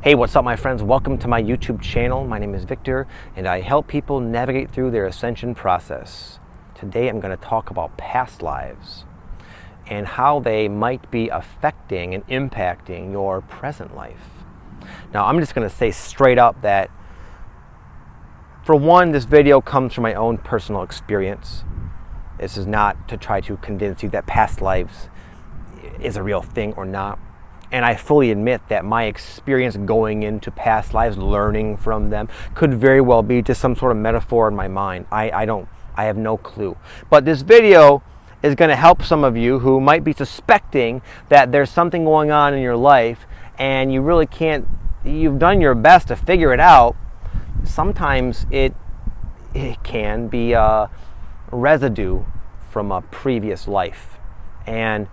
Hey, what's up my friends? Welcome to my YouTube channel. My name is Victor and I help people navigate through their ascension process. Today I'm going to talk about past lives and how they might be affecting and impacting your present life. Now I'm just going to say straight up that for one, this video comes from my own personal experience. This is not to try to convince you that past lives is a real thing or not. And I fully admit that my experience going into past lives, learning from them, could very well be just some sort of metaphor in my mind. I have no clue. But this video is going to help some of you who might be suspecting that there's something going on in your life and you really can't, you've done your best to figure it out. Sometimes it can be a residue from a previous life. And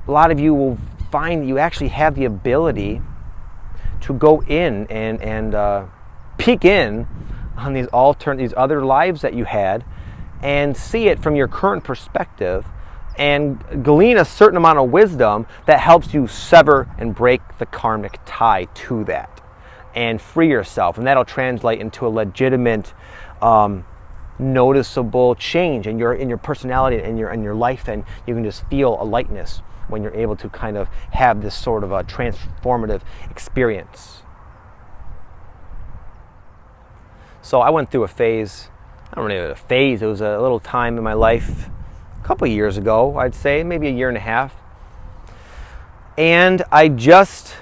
a lot of you will find that you actually have the ability to go in and peek in on these other lives that you had and see it from your current perspective and glean a certain amount of wisdom that helps you sever and break the karmic tie to that and free yourself. And that'll translate into a legitimate noticeable change in your personality and in your life, and you can just feel a lightness when you're able to kind of have this sort of a transformative experience. So I went through a phase, I don't know, a phase, it was a little time in my life, a couple of years ago, I'd say, maybe a year and a half. And I just,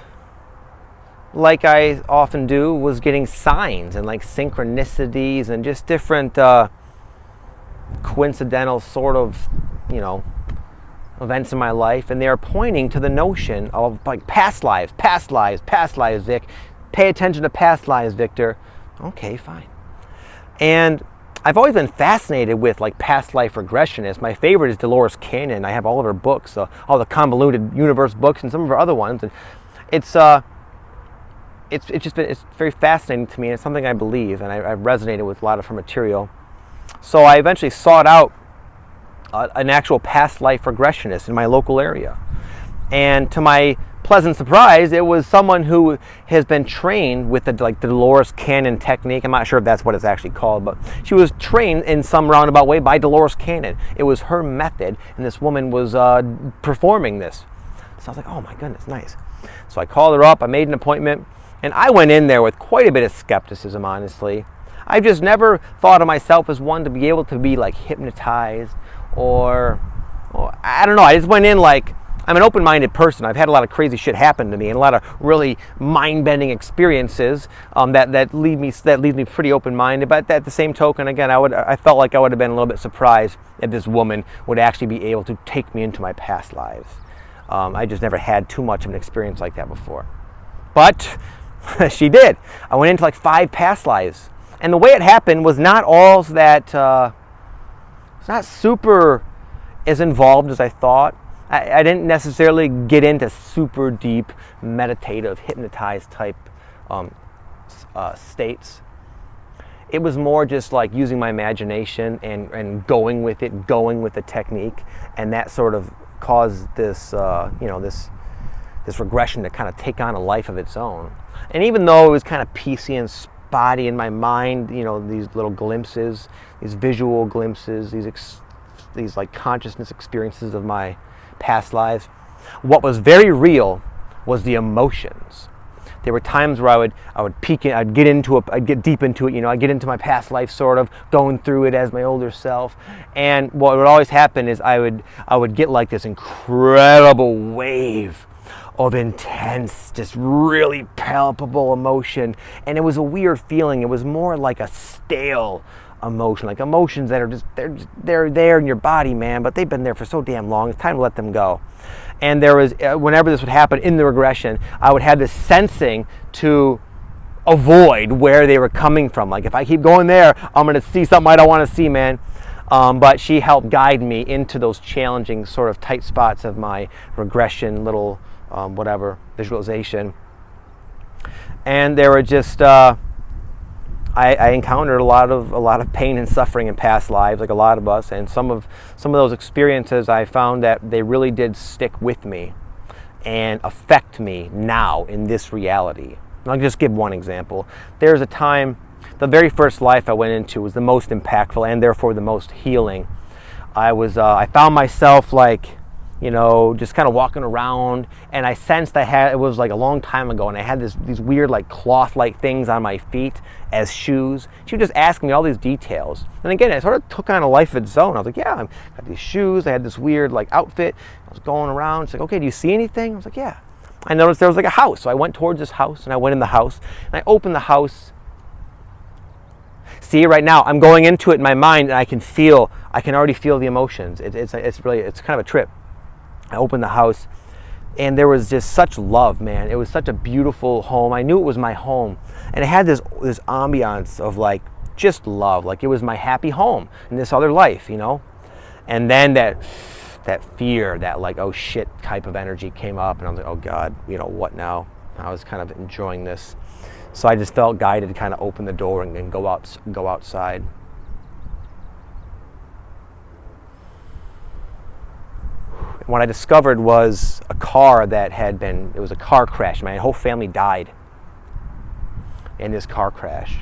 like I often do, was getting signs and like synchronicities and just different coincidental sort of, events in my life, and they are pointing to the notion of like past lives, Vic. Pay attention to past lives, Victor. Okay, fine. And I've always been fascinated with like past life regressionists. My favorite is Dolores Cannon. I have all of her books, all the convoluted universe books, and some of her other ones. And it's very fascinating to me, and it's something I believe, and I've resonated with a lot of her material. So I eventually sought out an actual past life regressionist in my local area. And to my pleasant surprise, it was someone who has been trained with the Dolores Cannon technique. I'm not sure if that's what it's actually called, but she was trained in some roundabout way by Dolores Cannon. It was her method, and this woman was performing this. So I was like, oh my goodness, nice. So I called her up, I made an appointment, and I went in there with quite a bit of skepticism, honestly. I've just never thought of myself as one to be able to be like hypnotized or I don't know. I just went in like I'm an open-minded person. I've had a lot of crazy shit happen to me and a lot of really mind-bending experiences that leave me pretty open-minded. But at the same token, again, I felt like I would have been a little bit surprised if this woman would actually be able to take me into my past lives. I just never had too much of an experience like that before. But she did. I went into like 5 past lives. And the way it happened was not all that, it's not super as involved as I thought. I didn't necessarily get into super deep, meditative, hypnotized type states. It was more just like using my imagination and going with it, going with the technique. And that sort of caused this, this regression to kind of take on a life of its own. And even though it was kind of piecey and spotty in my mind, these little glimpses, these visual glimpses, these like consciousness experiences of my past lives, what was very real was the emotions. There were times where I would peek in, I'd get deep into it, I'd get into my past life, sort of going through it as my older self. And what would always happen is I would get like this incredible wave of intense, just really palpable emotion. And it was a weird feeling. It was more like a stale emotion, like emotions that are they're there in your body, man, but they've been there for so damn long. It's time to let them go. And there was, whenever this would happen in the regression, I would have this sensing to avoid where they were coming from. Like if I keep going there, I'm going to see something I don't want to see, man. But she helped guide me into those challenging sort of tight spots of my regression, little visualization. And there were just I encountered a lot of pain and suffering in past lives, like a lot of us, and some of those experiences I found that they really did stick with me. and affect me now in this reality. And I'll just give one example. There's a time, the very first life I went into was the most impactful and therefore the most healing. I found myself like, just kind of walking around, and I sensed it was like a long time ago, and I had these weird like cloth-like things on my feet as shoes. She would just ask me all these details. And again, it sort of took on a life of its own. I was like, yeah, I've got these shoes. I had this weird like outfit. I was going around. She's like, okay, do you see anything? I was like, yeah. I noticed there was like a house. So I went towards this house, and I went in the house, and I opened the house. See, right now, I'm going into it in my mind, and I can already feel the emotions. It's kind of a trip. I opened the house, and there was just such love, man. It was such a beautiful home. I knew it was my home, and it had this ambiance of like just love, like it was my happy home in this other life, And then that fear, that like, oh shit type of energy came up, and I was like, oh God, what now? I was kind of enjoying this, so I just felt guided to kind of open the door and go outside. What I discovered was a car it was a car crash. My whole family died in this car crash.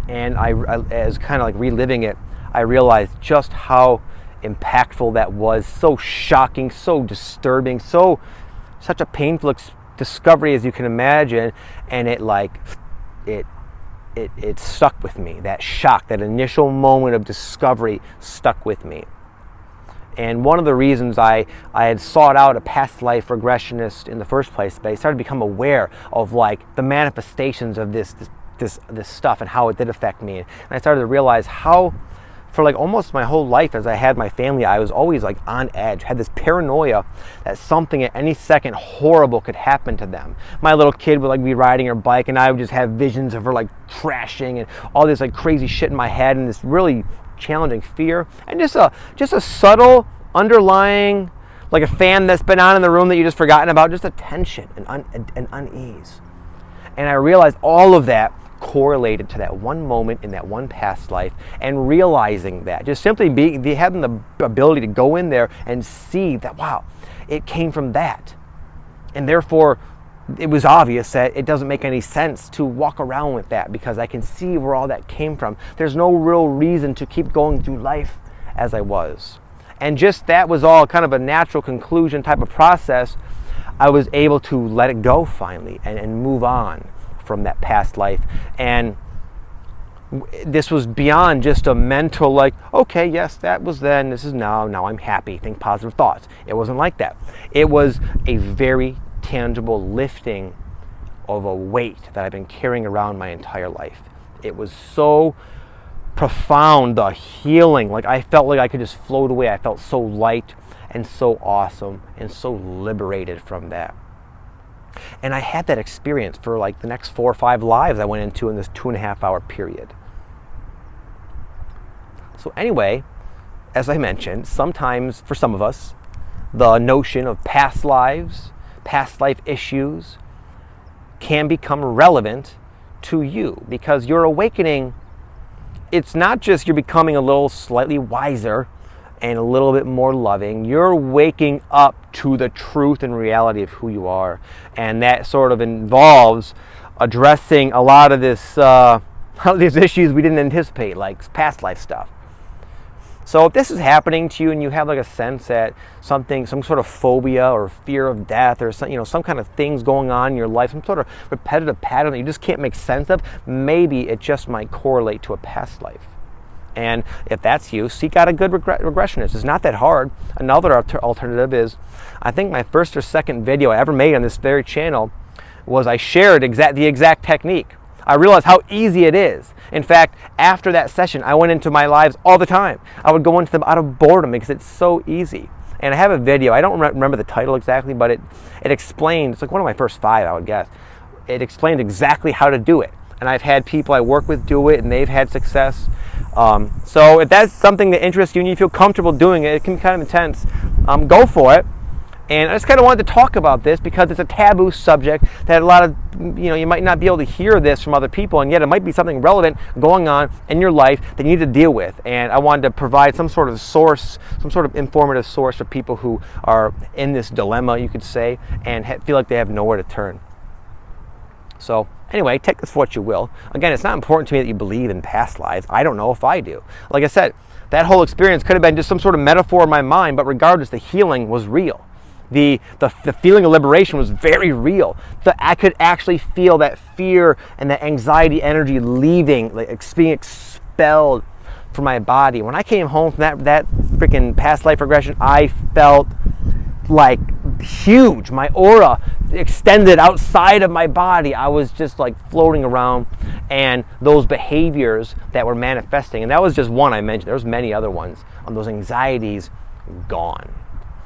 And I as kind of like reliving it, I realized just how impactful that was. So shocking, so disturbing, such a painful discovery as you can imagine. And it stuck with me. That shock, that initial moment of discovery stuck with me. And one of the reasons I had sought out a past life regressionist in the first place, but I started to become aware of like the manifestations of this stuff and how it did affect me. And I started to realize how, for like almost my whole life as I had my family, I was always like on edge, had this paranoia that something at any second horrible could happen to them. My little kid would like be riding her bike, and I would just have visions of her like crashing and all this like crazy shit in my head, and this really challenging fear, and just a subtle underlying, like a fan that's been on in the room that you just forgotten about, just a tension and unease. And I realized all of that correlated to that one moment in that one past life, and realizing that, just simply having the ability to go in there and see that, wow, it came from that. And therefore, it was obvious that it doesn't make any sense to walk around with that, because I can see where all that came from. There's no real reason to keep going through life as I was. And just that was all kind of a natural conclusion type of process. I was able to let it go finally and move on from that past life. And this was beyond just a mental like, okay, yes, that was then, this is now I'm happy, think positive thoughts. It wasn't like that. It was a very tangible lifting of a weight that I've been carrying around my entire life. It was so profound, the healing, like I felt like I could just float away. I felt so light and so awesome and so liberated from that. And I had that experience for like the next 4 or 5 lives I went into in this 2.5 hour period. So anyway, as I mentioned, sometimes for some of us, the notion of past lives, past life issues can become relevant to you, because your awakening, it's not just you're becoming a little slightly wiser and a little bit more loving. You're waking up to the truth and reality of who you are. And that sort of involves addressing a lot of these issues we didn't anticipate, like past life stuff. So if this is happening to you and you have like a sense that some sort of phobia or fear of death or some kind of things going on in your life, some sort of repetitive pattern that you just can't make sense of, maybe it just might correlate to a past life. And if that's you, seek out a good regressionist. It's not that hard. Another alternative is, I think my first or second video I ever made on this very channel was I shared the exact technique. I realized how easy it is. In fact, after that session, I went into my lives all the time. I would go into them out of boredom because it's so easy. And I have a video, I don't remember the title exactly, but it explained, it's like one of my first 5, I would guess. It explained exactly how to do it. And I've had people I work with do it, and they've had success. So if that's something that interests you and you feel comfortable doing it, it can be kind of intense, go for it. And I just kind of wanted to talk about this because it's a taboo subject that a lot of, you might not be able to hear this from other people, and yet it might be something relevant going on in your life that you need to deal with. And I wanted to provide some sort of source, some sort of informative source for people who are in this dilemma, you could say, and feel like they have nowhere to turn. So anyway, take this for what you will. Again, it's not important to me that you believe in past lives. I don't know if I do. Like I said, that whole experience could have been just some sort of metaphor in my mind, but regardless, the healing was real. The feeling of liberation was very real. I could actually feel that fear and that anxiety energy leaving, like being expelled from my body. When I came home from that freaking past life regression, I felt like huge. My aura extended outside of my body. I was just like floating around, and those behaviors that were manifesting, and that was just one I mentioned. There was many other ones. Those anxieties gone.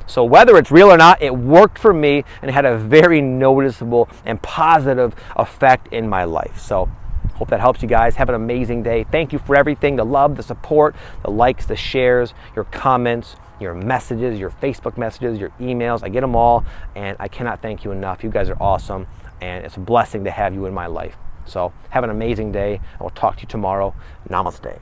So whether it's real or not, it worked for me and had a very noticeable and positive effect in my life. So hope that helps you guys. Have an amazing day. Thank you for everything, the love, the support, the likes, the shares, your comments, your messages, your Facebook messages, your emails. I get them all, and I cannot thank you enough. You guys are awesome, and it's a blessing to have you in my life. So have an amazing day, and we'll talk to you tomorrow. Namaste.